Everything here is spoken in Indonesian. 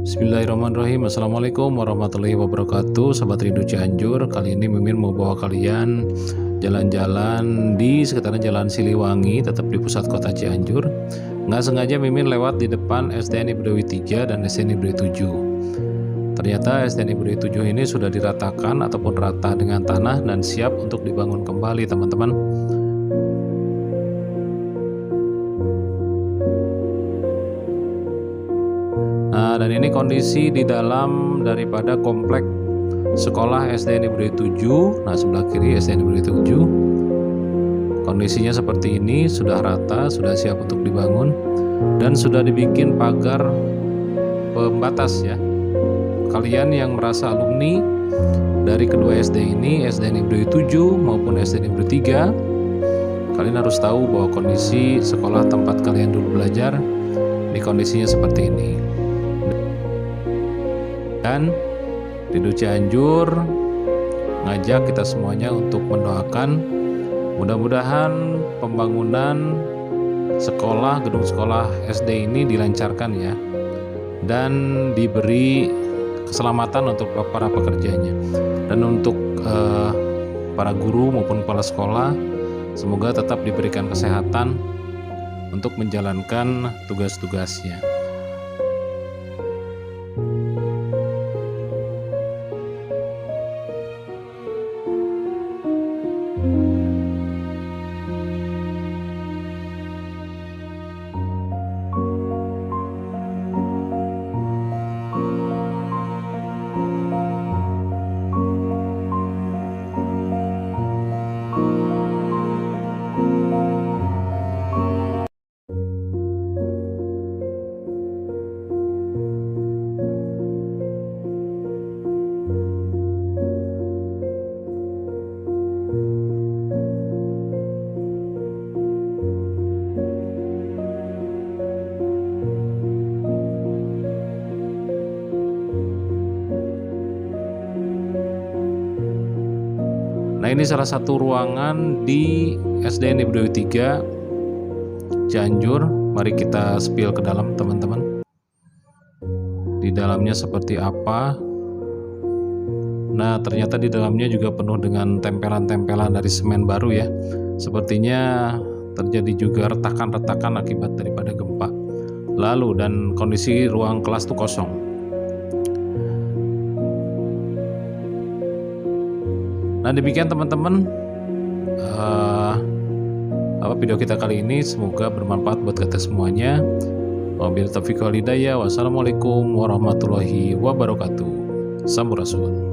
Bismillahirrahmanirrahim. Assalamualaikum warahmatullahi wabarakatuh. Sobat Rindu Cianjur, kali ini Mimin mau bawa kalian jalan-jalan di sekitaran Jalan Siliwangi, tetap di pusat kota Cianjur. Nggak sengaja Mimin lewat di depan SDN Ibu Dewi 3 dan SDN Ibu Dewi 7. Ternyata SDN Ibu Dewi 7 ini sudah diratakan ataupun rata dengan tanah dan siap untuk dibangun kembali, teman-teman. Nah, dan ini kondisi di dalam daripada komplek sekolah SDN Ibu Dewi 7. Nah, sebelah kiri SDN Ibu Dewi 7. Kondisinya seperti ini, sudah rata, sudah siap untuk dibangun dan sudah dibikin pagar pembatas ya. Kalian yang merasa alumni dari kedua SD ini, SDN Ibu Dewi 7 maupun SDN Ibu Dewi 3, kalian harus tahu bahwa kondisi sekolah tempat kalian dulu belajar di kondisinya seperti ini. Dan Rindu Cianjur ngajak kita semuanya untuk mendoakan mudah-mudahan pembangunan sekolah, gedung sekolah SD ini dilancarkan ya, dan diberi keselamatan untuk para pekerjanya, dan untuk para guru maupun kepala sekolah semoga tetap diberikan kesehatan untuk menjalankan tugas-tugasnya. Nah, ini salah satu ruangan di SDN Ibu Dewi 3 Cianjur. Mari kita spill ke dalam, teman-teman. Di dalamnya seperti apa? Nah, ternyata di dalamnya juga penuh dengan tempelan-tempelan dari semen baru ya. Sepertinya terjadi juga retakan-retakan akibat daripada gempa lalu, dan kondisi ruang kelas itu kosong. Nah, demikian teman-teman video kita kali ini, semoga bermanfaat buat kita semuanya. Wabillahi taufiq wal hidayah. Wassalamualaikum warahmatullahi wabarakatuh. Sampurasun.